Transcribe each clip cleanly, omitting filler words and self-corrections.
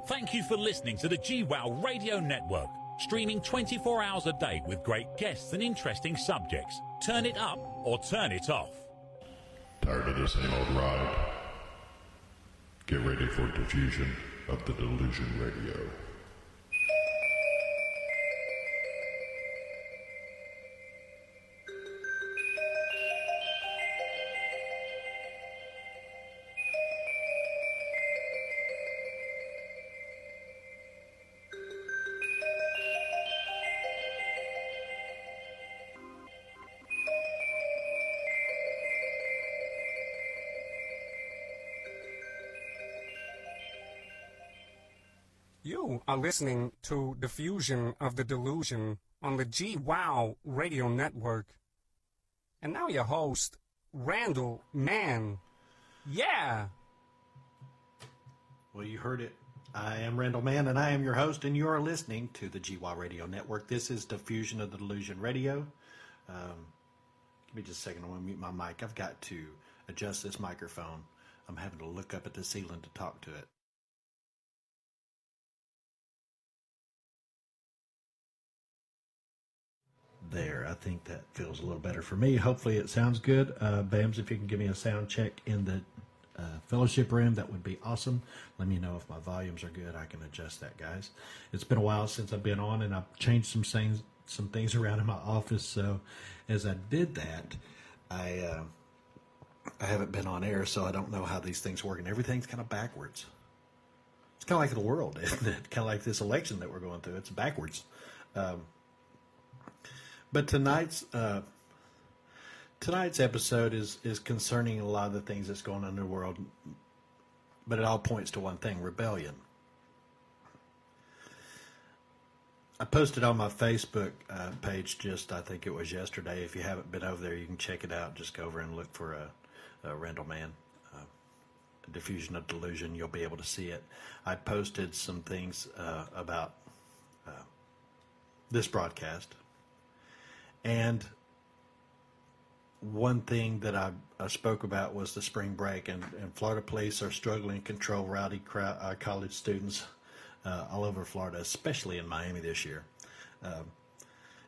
Thank you for listening to the GWOW Radio Network, streaming 24 hours a day with great guests and interesting subjects. Turn it up or turn it off. Tired of the same old ride? Get ready for Diffusion of the Delusion Radio. You are listening to Diffusion of the Delusion on the GWOW Radio Network. And now your host, Randall Mann. Yeah! Well, you heard it. I am Randall Mann, and I am your host, and you are listening to the GWOW Radio Network. This is Diffusion of the Delusion Radio. Give me just a second. I want to mute my mic. I've got to adjust this microphone. I'm having to look up at the ceiling to talk to it. There, I think that feels a little better for me. Hopefully it sounds good. Bams, if you can give me a sound check in the fellowship room, that would be awesome. Let me know if my volumes are good. I can adjust that, guys. It's been a while since I've been on, and I've changed some things around in my office. So as I did that, I haven't been on air, so I don't know how these things work, and everything's kind of backwards. It's kind of like the world, isn't it? Kind of like this election that we're going through. It's backwards. But tonight's episode is concerning a lot of the things that's going on in the world, but it all points to one thing: rebellion. I posted on my Facebook page I think it was yesterday. If you haven't been over there, you can check it out. Just go over and look for Randall Mann, Diffusion of Delusion. You'll be able to see it. I posted some things about this broadcast. And one thing that I spoke about was the spring break, and Florida police are struggling to control rowdy college students all over Florida, especially in Miami this year.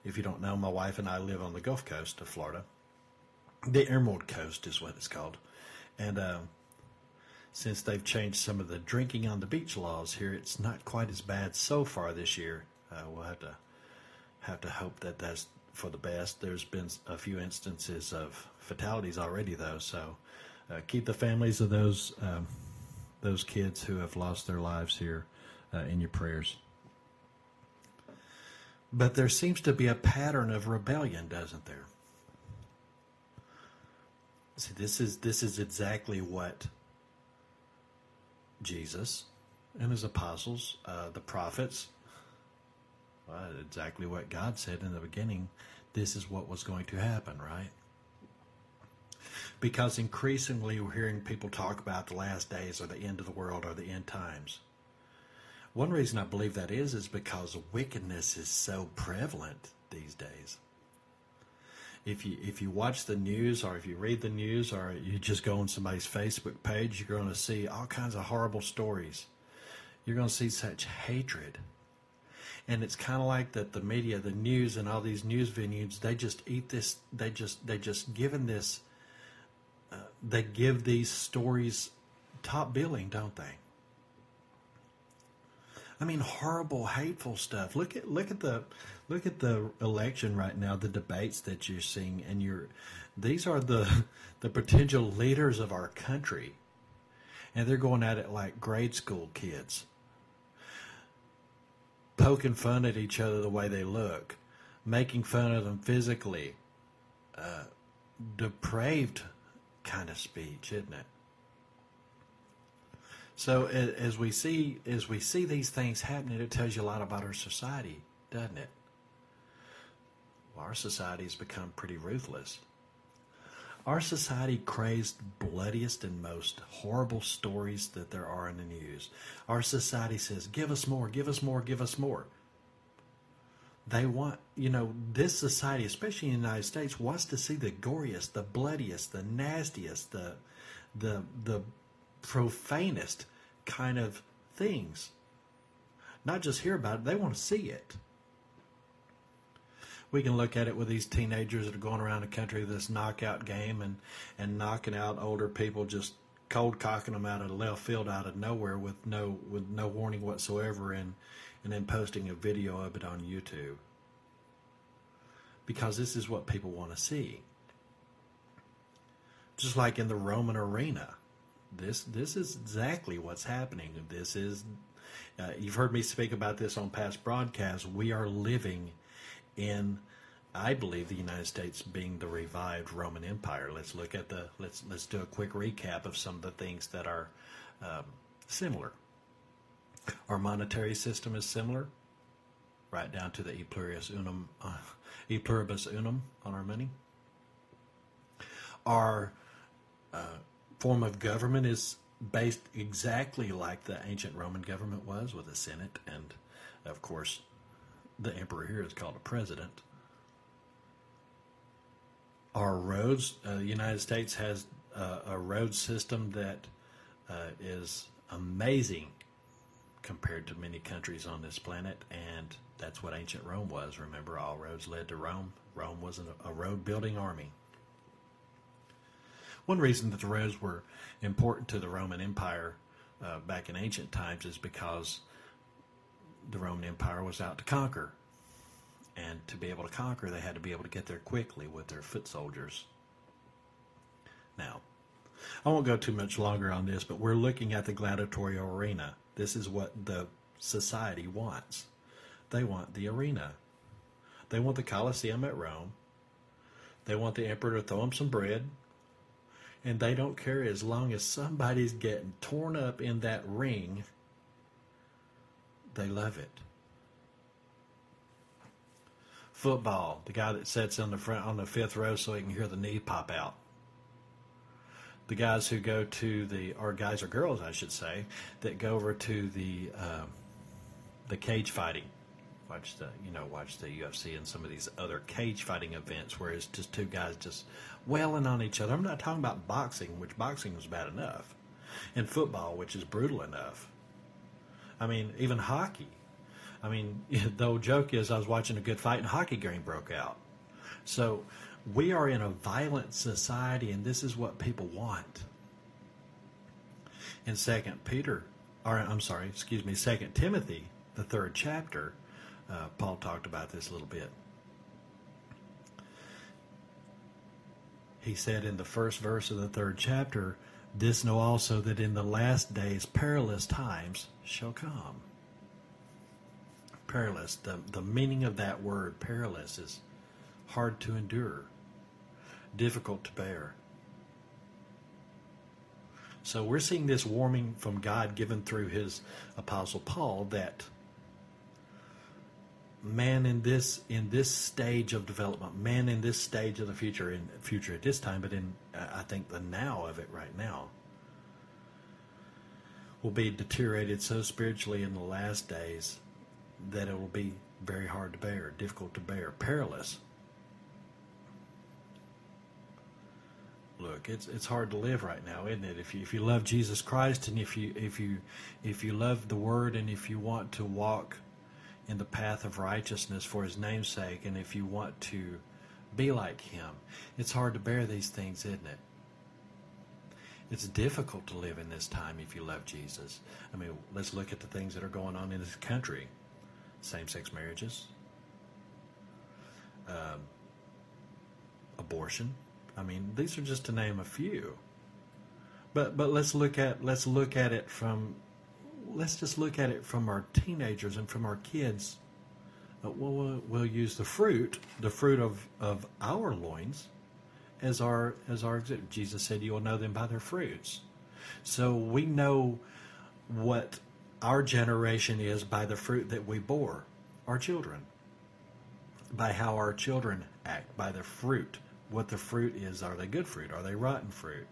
If you don't know, my wife and I live on the Gulf Coast of Florida. The Emerald Coast is what it's called. And since they've changed some of the drinking on the beach laws here, it's not quite as bad so far this year. We'll have to hope that that's for the best. There's been a few instances of fatalities already, though, so keep the families of those kids who have lost their lives here in your prayers. But there seems to be a pattern of rebellion, doesn't there? See, this is exactly what Jesus and his apostles, the prophets, exactly what God said in the beginning. This is what was going to happen, right? Because increasingly we're hearing people talk about the last days or the end of the world or the end times. One reason I believe that is because wickedness is so prevalent these days. If you watch the news, or if you read the news, or you just go on somebody's Facebook page, you're going to see all kinds of horrible stories. You're going to see such hatred. And it's kind of like that the media, the news, and all these news venues, they just eat this. They give these stories top billing, don't they? I mean, horrible, hateful stuff. Look at the election right now, the debates that you're seeing, and these are the potential leaders of our country, and they're going at it like grade school kids, poking fun at each other the way they look, making fun of them physically. Depraved kind of speech, isn't it? So as we see these things happening, it tells you a lot about our society, doesn't it? Well, our society has become pretty ruthless. Our society craves bloodiest and most horrible stories that there are in the news. Our society says, give us more, give us more, give us more. They want, this society, especially in the United States, wants to see the goriest, the bloodiest, the nastiest, the profanest kind of things. Not just hear about it, they want to see it. We can look at it with these teenagers that are going around the country, this knockout game, and knocking out older people, just cold cocking them out of the left field out of nowhere with no warning whatsoever, and then posting a video of it on YouTube. Because this is what people want to see. Just like in the Roman arena. This is exactly what's happening. This is, you've heard me speak about this on past broadcasts. We are living in, I believe, the United States being the revived Roman Empire. Let's look at let's do a quick recap of some of the things that are similar. Our monetary system is similar, right down to the e pluribus unum on our money. Our form of government is based exactly like the ancient Roman government was, with a Senate, and of course the emperor here is called a president. Our roads, the United States has a road system that is amazing compared to many countries on this planet, and that's what ancient Rome was. Remember, all roads led to Rome. Rome was a road-building army. One reason that the roads were important to the Roman Empire back in ancient times is because the Roman Empire was out to conquer. And to be able to conquer, they had to be able to get there quickly with their foot soldiers. Now, I won't go too much longer on this, but we're looking at the gladiatorial arena. This is what the society wants. They want the arena. They want the Colosseum at Rome. They want the emperor to throw them some bread. And they don't care as long as somebody's getting torn up in that ring. They love it. Football, the guy that sits on the front on the fifth row so he can hear the knee pop out. The guys who go to or guys or girls, I should say, that go over to the cage fighting. Watch the UFC and some of these other cage fighting events where it's just two guys just wailing on each other. I'm not talking about boxing, which boxing was bad enough, and football, which is brutal enough. I mean, even hockey. I mean, the old joke is I was watching a good fight and a hockey game broke out. So we are in a violent society, and this is what people want. In 2 Timothy, the 3rd chapter, Paul talked about this a little bit. He said in the first verse of the 3rd chapter, "This know also that in the last days perilous times shall come." Perilous, the meaning of that word, perilous, is hard to endure, difficult to bear. So we're seeing this warning from God given through his apostle Paul that man in this stage of development, man in this stage of the future at this time, but in I think the now of it right now, will be deteriorated so spiritually in the last days that it will be very hard to bear, difficult to bear, perilous. Look, it's hard to live right now, isn't it? If you love Jesus Christ, and if you love the Word, and if you want to walk in the path of righteousness for his name's sake, and if you want to be like him, it's hard to bear these things, isn't it? It's difficult to live in this time if you love Jesus. I mean, let's look at the things that are going on in this country. Same-sex marriages, abortion. I mean, these are just to name a few. But let's look at it from our teenagers and from our kids. We'll use the fruit of our loins as our example. Jesus said, "You will know them by their fruits." So we know what our generation is by the fruit that we bore our children, by how our children act, by the fruit. What the fruit is. Are they good fruit? Are they rotten fruit?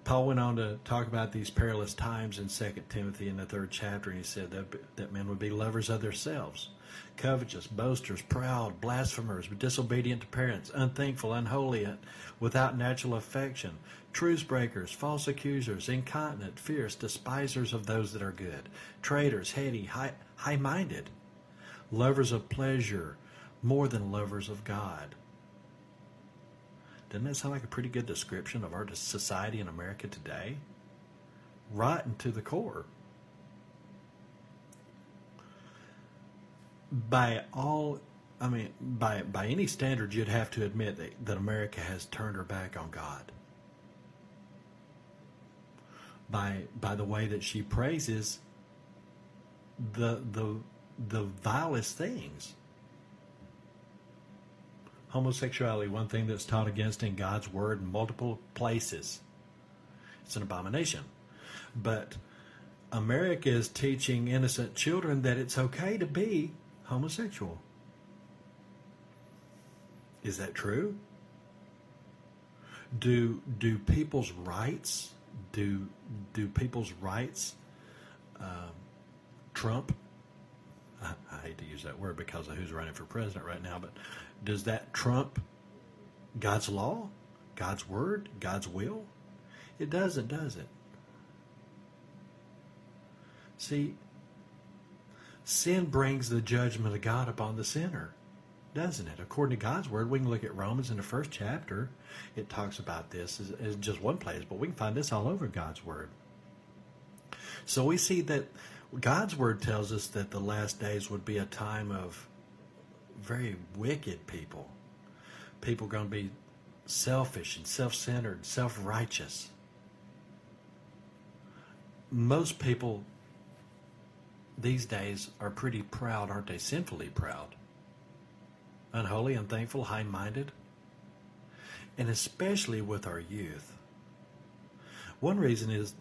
Paul went on to talk about these perilous times in 2 Timothy in the 3rd chapter, and he said that men would be lovers of themselves, covetous, boasters, proud, blasphemers, disobedient to parents, unthankful, unholy, without natural affection, truce breakers, false accusers, incontinent, fierce, despisers of those that are good, traitors, heady, high-minded, lovers of pleasure more than lovers of God. Doesn't that sound like a pretty good description of our society in America today? Rotten to the core. By any standard, you'd have to admit that America has turned her back on God. By the way that she praises the vilest things. Homosexuality, one thing that's taught against in God's Word in multiple places. It's an abomination. But America is teaching innocent children that it's okay to be homosexual. Is that true? Do people's rights trump? I hate to use that word because of who's running for president right now, but does that trump God's law, God's word, God's will? It doesn't, does it? See, sin brings the judgment of God upon the sinner, doesn't it? According to God's word, we can look at Romans in the 1st chapter. It talks about this as just one place, but we can find this all over God's word. So we see that God's word tells us that the last days would be a time of very wicked people. People going to be selfish and self-centered, self-righteous. Most people these days are pretty proud, aren't they? Sinfully proud. Unholy, unthankful, high-minded. And especially with our youth. One reason is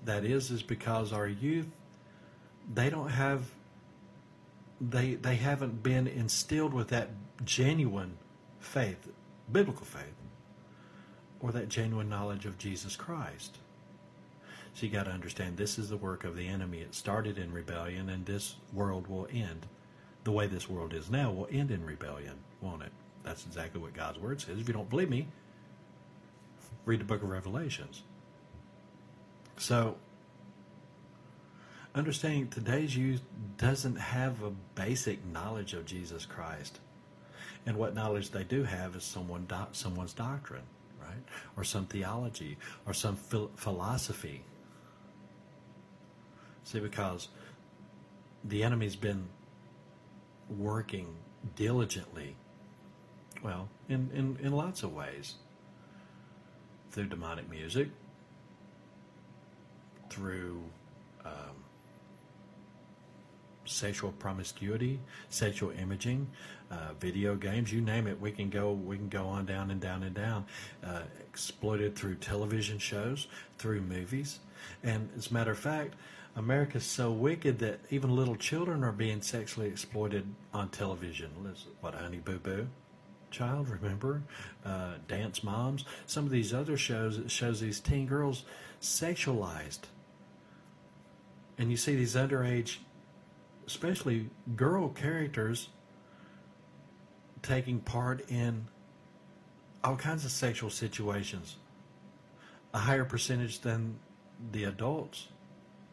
because our youth, they haven't been instilled with that genuine faith, biblical faith, or that genuine knowledge of Jesus Christ. So you got to understand, this is the work of the enemy. It started in rebellion, and this world will end. The way this world is now will end in rebellion, won't it? That's exactly what God's word says. If you don't believe me, read the book of Revelations. So, understanding today's youth doesn't have a basic knowledge of Jesus Christ. And what knowledge they do have is someone's doctrine, right? Or some theology, or some philosophy. See, because the enemy's been working diligently, well, in lots of ways. Through demonic music, through sexual promiscuity, sexual imaging, video games, you name it. We can go on down and down and down. Exploited through television shows, through movies, and as a matter of fact, America's so wicked that even little children are being sexually exploited on television. What, Honey Boo Boo Child, remember? Dance Moms. Some of these other shows, it shows these teen girls sexualized. And you see these underage, especially girl characters, taking part in all kinds of sexual situations. A higher percentage than the adults.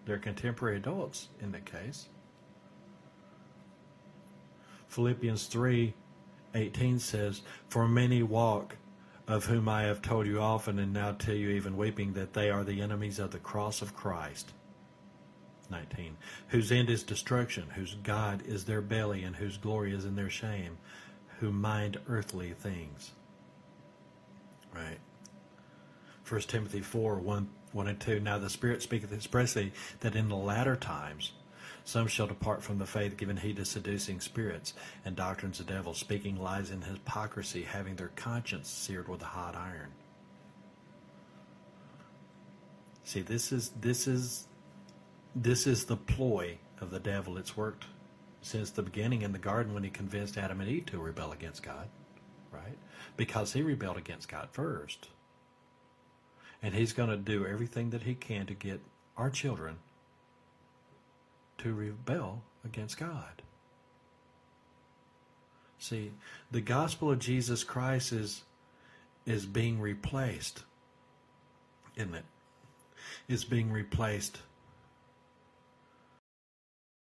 They're contemporary adults in that case. Philippians 3:18 says, "For many walk, of whom I have told you often, and now tell you even weeping, that they are the enemies of the cross of Christ." 19. "Whose end is destruction, whose God is their belly, and whose glory is in their shame, who mind earthly things." Right. 1 Timothy 4:1 and 2. "Now the Spirit speaketh expressly that in the latter times some shall depart from the faith, giving heed to seducing spirits and doctrines of devils, speaking lies in hypocrisy, having their conscience seared with a hot iron." See, this is the ploy of the devil. It's worked since the beginning in the garden when he convinced Adam and Eve to rebel against God, right? Because he rebelled against God first. And he's going to do everything that he can to get our children to rebel against God. See, the gospel of Jesus Christ is being replaced, isn't it? It's being replaced